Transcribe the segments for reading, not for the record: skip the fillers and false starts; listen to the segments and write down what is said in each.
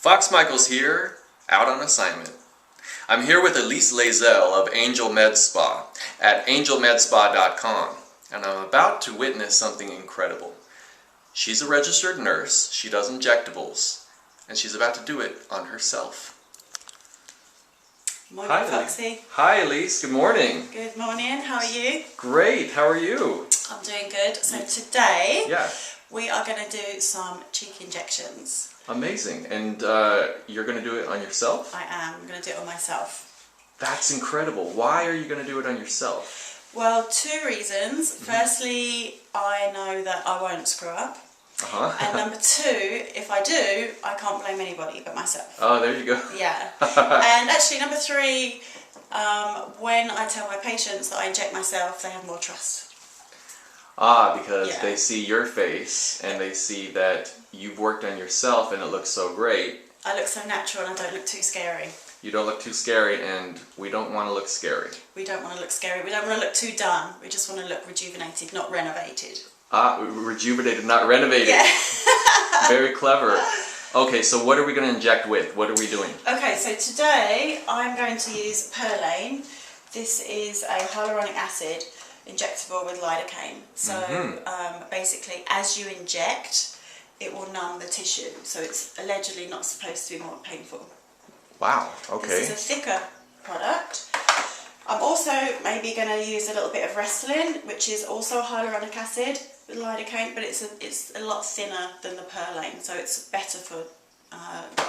Fox Michaels here, out on assignment. I'm here with Elise Layzell of AngelsMedSpa at AngelsMedSpa.com, and I'm about to witness something incredible. She's a registered nurse, she does injectables, and she's about to do it on herself. Morning, Hi, Foxy. Hi, Elise. Good morning. Good morning. How are you? Great. How are you? I'm doing good. So today, Yeah. we are going to do some cheek injections. Amazing. And you're going to do it on yourself? I am. I'm going to do it on myself. That's incredible. Why are you going to do it on yourself? Well, two reasons. Firstly, I know that I won't screw up. And number two, if I do, I can't blame anybody but myself. Oh, there you go. Yeah. And actually, number three, when I tell my patients that I inject myself, they have more trust. Because they see your face and they see that you've worked on yourself and it looks so great. I look so natural and I don't look too scary. You don't look too scary, and we don't want to look scary. We don't want to look scary. We don't want to look too done. We just want to look rejuvenated, not renovated. Rejuvenated, not renovated. Yeah. Very clever. Okay, so what are we going to inject with? What are we doing? Okay, so today I'm going to use Perlane. This is a hyaluronic acid injectable with lidocaine. So basically, as you inject, it will numb the tissue. So it's allegedly not supposed to be more painful. Wow, okay. This is a thicker product. I'm also maybe going to use a little bit of Restylane, which is also hyaluronic acid with lidocaine, but it's a lot thinner than the Perlane, so it's better for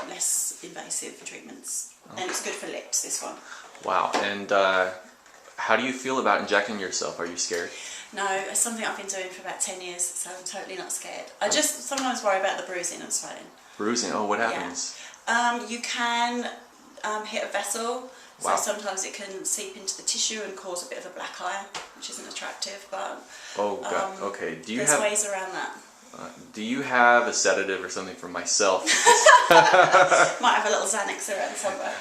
less invasive treatments. Okay. And it's good for lips, this one. Wow, and how do you feel about injecting yourself? Are you scared? No, it's something I've been doing for about 10 years, so I'm totally not scared. I just sometimes worry about the bruising and swelling. Bruising? Oh, what happens? Yeah. You can hit a vessel. Wow. So sometimes it can seep into the tissue and cause a bit of a black eye, which isn't attractive, but oh god, okay. Do you there's ways around that. Do you have a sedative or something for myself? Might have a little Xanax around somewhere.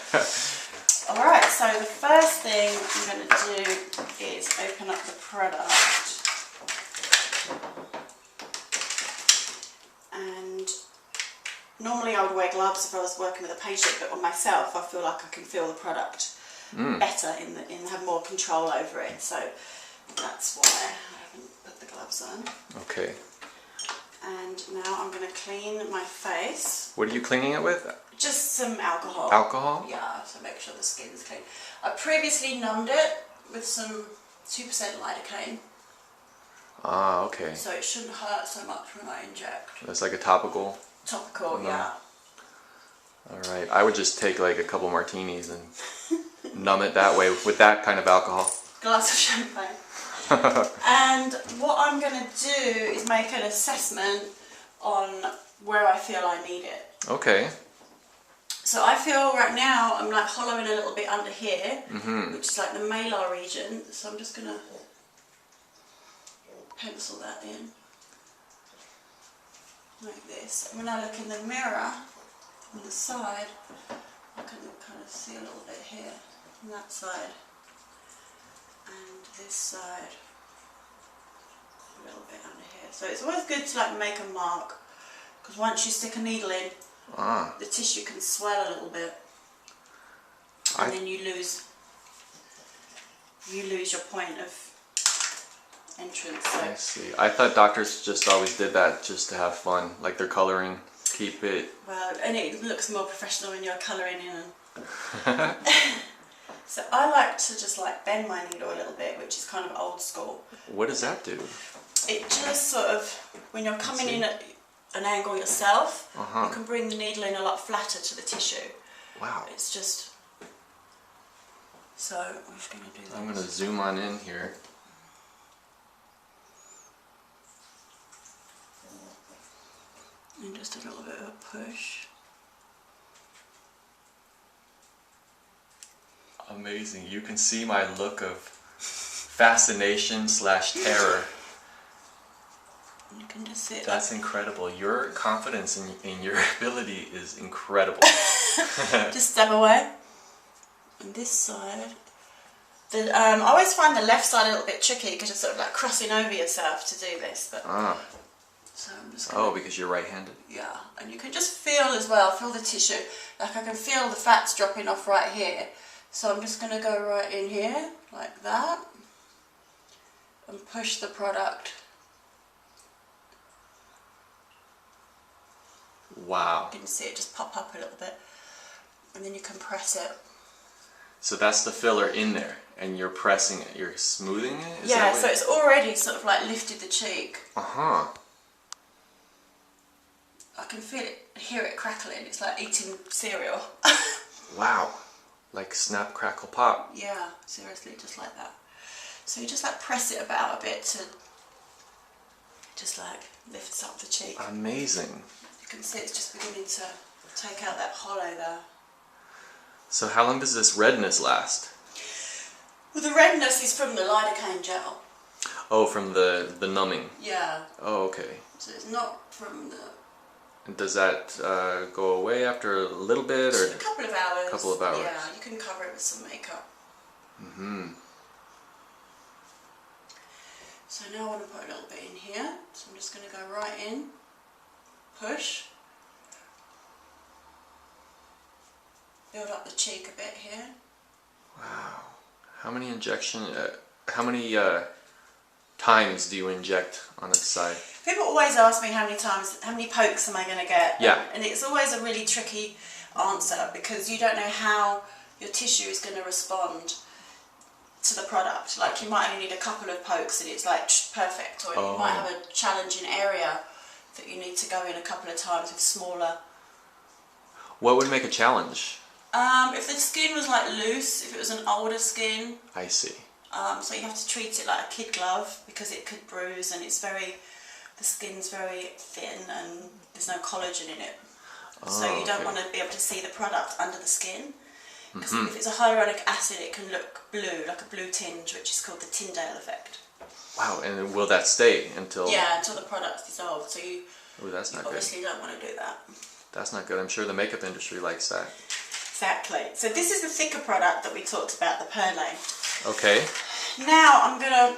Alright, so the first thing I'm going to do is open up the product. And normally I would wear gloves if I was working with a patient, but on myself I feel like I can feel the product better and have more control over it. So that's why I haven't put the gloves on. Okay. And now I'm going to clean my face. What are you cleaning it with? Just some alcohol. Alcohol? Yeah, to make sure the skin's clean. I previously numbed it with some 2% lidocaine. Ah, okay. So it shouldn't hurt so much when I inject. That's like a topical? Topical, yeah. Alright, I would just take like a couple martinis and numb it that way with that kind of alcohol. Glass of champagne. And what I'm going to do is make an assessment on where I feel I need it. Okay. So I feel right now I'm like hollowing a little bit under here, which is like the malar region. So I'm just going to pencil that in. Like this. And when I look in the mirror on the side, I can kind of see a little bit here on that side and this side a little bit under here. So it's always good to like make a mark, because once you stick a needle in, the tissue can swell a little bit, and then you lose your point of entrance. So. I see. I thought doctors just always did that just to have fun, like they're coloring, keep it. Well, and it looks more professional when you're colouring in. And so I like to just like bend my needle a little bit, which is kind of old school. What does that do? It just sort of, when you're coming in at an angle yourself, you can bring the needle in a lot flatter to the tissue. Wow. It's just, so I'm just going to do that. I'm going to zoom on in here. And just a little bit of a push. Amazing. You can see my look of fascination / terror. You can just see it. That's incredible. Your confidence in your ability is incredible. Just step away. And this side. I always find the left side a little bit tricky because you're sort of like crossing over yourself to do this. But So I'm just gonna, because you're right-handed? yeah, and you can just feel as well, feel the tissue. Like I can feel the fats dropping off right here. So I'm just going to go right in here, like that, and push the product. Wow. You can see it just pop up a little bit, and then you can press it. So that's the filler in there, and you're pressing it, you're smoothing it? Yeah, so it's already sort of like lifted the cheek. Uh-huh. I can feel it, hear it crackling. It's like eating cereal. Wow. Like snap, crackle, pop. Yeah, seriously, just like that. So you just like press it about a bit to just like lifts up the cheek. Amazing. You can see it's just beginning to take out that hollow there. So how long does this redness last? Well, the redness is from the lidocaine gel. Oh, from the numbing. Yeah. Oh, okay. So it's not from the... And does that go away after a little bit, or a couple of hours. A couple of hours. Yeah, you can cover it with some makeup. Mm-hmm. So now I want to put a little bit in here. So I'm just going to go right in, push, build up the cheek a bit here. Wow. How many times do you inject on the side? People always ask me how many pokes am I going to get? Yeah. And it's always a really tricky answer because you don't know how your tissue is going to respond to the product. Like you might only need a couple of pokes and it's like perfect, or you might have a challenging area that you need to go in a couple of times with smaller. What would make a challenge? If the skin was like loose, if it was an older skin. I see. So you have to treat it like a kid glove because it could bruise and the skin's very thin and there's no collagen in it. So you don't want to be able to see the product under the skin. Because if it's a hyaluronic acid, it can look blue, like a blue tinge, which is called the Tyndale effect. Wow, and will that stay until... Yeah, until the product's dissolved. So you that's not obviously don't want to do that. That's not good. I'm sure the makeup industry likes that. Exactly. So this is the thicker product that we talked about, the Perlane. Okay. Now I'm going to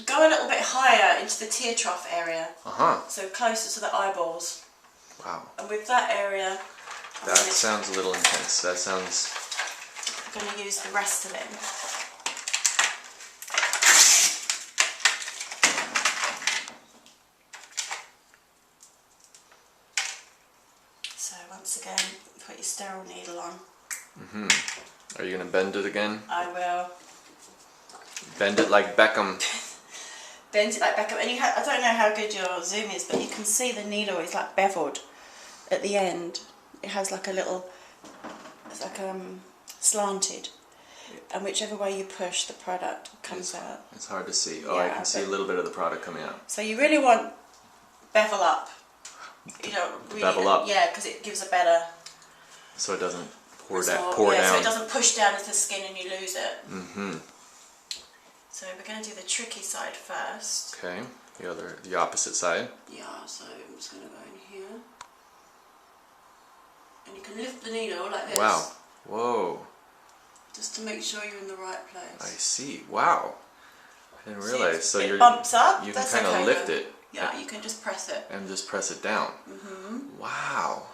go a little bit higher into the tear trough area. Uh-huh. So closer to the eyeballs. Wow. And with that area... That sounds a little intense. That sounds... I'm going to use the rest of it. So once again, put your sterile needle on. Are you going to bend it again? I will. Bend it like Beckham. Bend it like Beckham. And I don't know how good your zoom is, but you can see the needle is like beveled at the end. It has like a little, it's like slanted, and whichever way you push, the product comes out. It's hard to see. Oh, yeah, I can see a little bit of the product coming out. So you really want bevel up. You don't really, bevel up. Yeah, because it gives a better. So it doesn't pour down. down. So it doesn't push down into the skin and you lose it. Mm-hmm. So we're going to do the tricky side first. Okay. The opposite side. Yeah. So I'm just going to go in here. And you can lift the needle like this. Wow. Whoa. Just to make sure you're in the right place. I see. Wow. I didn't realize. So it bumps up. You can kind of lift it. Yeah, you can just press it. And just press it down. Wow.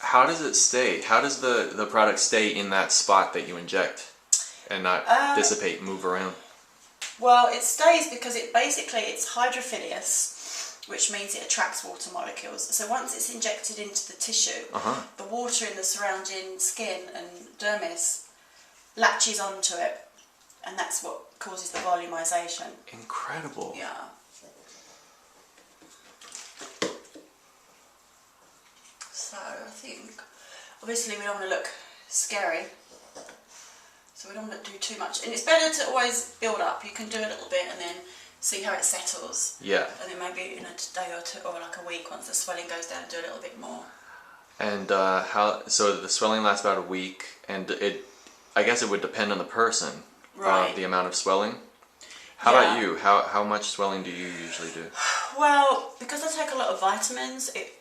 How does it stay? How does the product stay in that spot that you inject and not dissipate, move around? Well, it stays because it's hydrophilous, which means it attracts water molecules. So once it's injected into the tissue, the water in the surrounding skin and dermis latches onto it, and that's what causes the volumization. Incredible. Yeah. So I think, obviously we don't want to look scary, so we don't want to do too much. And it's better to always build up. You can do a little bit and then see how it settles. Yeah. And then maybe in a day or two, or like a week, once the swelling goes down, do a little bit more. And so the swelling lasts about a week, and I guess it would depend on the person, right? The amount of swelling. How about you? How much swelling do you usually do? Well, because I take a lot of vitamins, it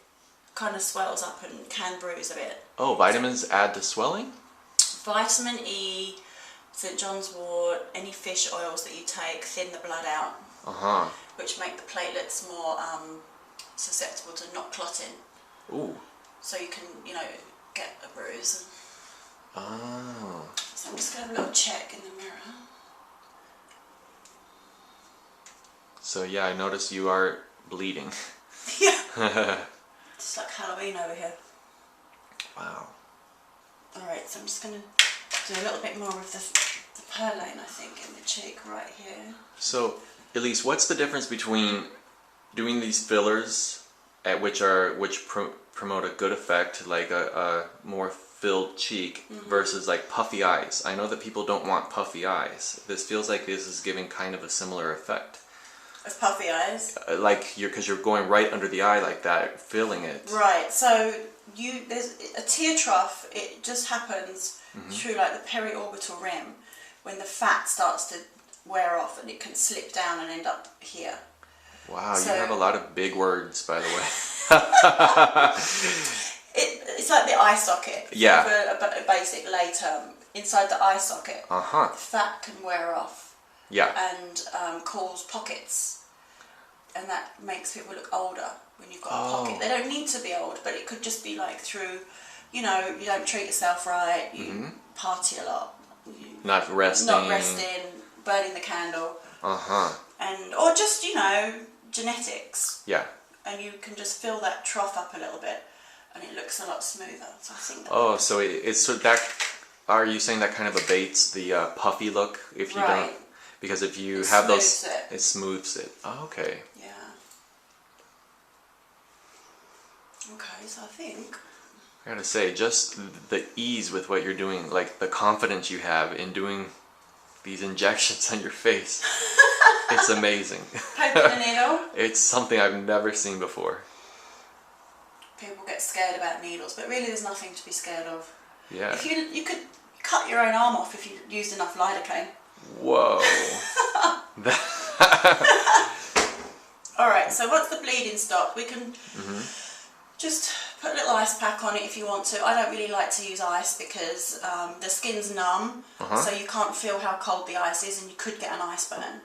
kind of swells up and can bruise a bit. Oh, vitamins add to swelling? Vitamin E, St. John's wort, any fish oils that you take thin the blood out. which make the platelets more susceptible to not clotting. Ooh. So you can, you know, get a bruise. Oh. So I'm just going to have a little check in the mirror. So yeah, I noticed you are bleeding. Yeah. It's like Halloween over here. Wow. Alright, so I'm just going to do a little bit more of the purlane, I think, in the cheek right here. So, Elise, what's the difference between doing these fillers, which promote a good effect, like a more filled cheek, versus like puffy eyes? I know that people don't want puffy eyes. This feels like this is giving kind of a similar effect. Of puffy eyes? Because you're going right under the eye like that, filling it. Right, so there's a tear trough. It just happens through like the periorbital rim when the fat starts to wear off and it can slip down and end up here. Wow, so, you have a lot of big words, by the way. It's like the eye socket. Yeah. A basic lay term. Inside the eye socket, the fat can wear off. Yeah. And cause pockets. And that makes people look older when you've got a pocket. They don't need to be old, but it could just be like through, you know, you don't treat yourself right, you party a lot. Not resting, burning the candle. And, or just, you know, genetics. Yeah. And you can just fill that trough up a little bit and it looks a lot smoother. So I think so it's so that, are you saying that kind of abates the puffy look if you don't? Because if you have those, it smooths it. Oh, okay. Yeah. Okay, so I think I gotta say, just the ease with what you're doing, like the confidence you have in doing these injections on your face, it's amazing. Poking a needle? It's something I've never seen before. People get scared about needles, but really there's nothing to be scared of. Yeah. If you could cut your own arm off if you used enough lidocaine. Whoa. Alright, so once the bleeding stopped, we can just put a little ice pack on it if you want to. I don't really like to use ice because the skin's numb, so you can't feel how cold the ice is and you could get an ice burn.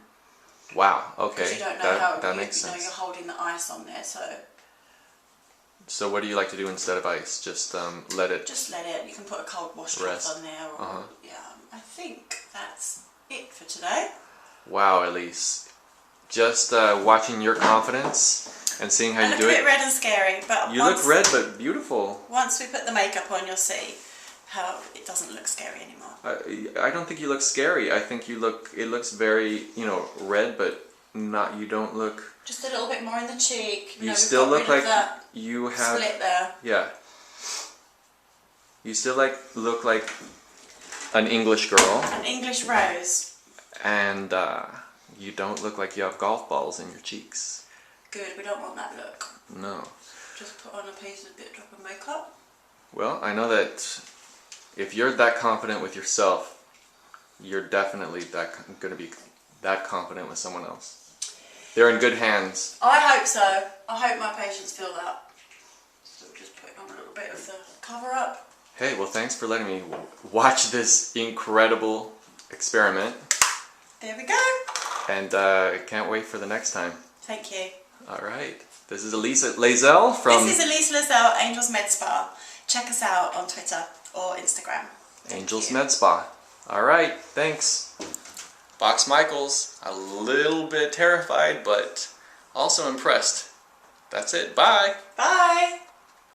Wow, okay. Because you don't know that makes sense. You know, you're holding the ice on there, so... So what do you like to do instead of ice? Just let it... Just let it. You can put a cold washcloth on there. Or, yeah, I think that's it for today. Wow, Elise. Just watching your confidence and seeing how you do it. I look a bit red and scary, but you look red but beautiful. Once we put the makeup on, you'll see how it doesn't look scary anymore. I don't think you look scary. I think you look... It looks very, you know, red, but not... You don't look... Just a little bit more in the cheek. You still look like you have... Split there. Yeah. You still look like an English girl. An English rose. And you don't look like you have golf balls in your cheeks. Good, we don't want that look. No. Just put on a piece of bit drop of makeup. Well, I know that if you're that confident with yourself, you're definitely going to be that confident with someone else. They're in good hands. I hope so. I hope my patients feel that. So just put on a little bit of the cover up. Hey, well thanks for letting me watch this incredible experiment. There we go. And I can't wait for the next time. Thank you. Alright. This is Elise Layzell from... This is Elise Layzell, AngelsMedSpa. Check us out on Twitter or Instagram. AngelsMedSpa. Alright, thanks. Box Michaels, a little bit terrified, but also impressed. That's it. Bye. Bye.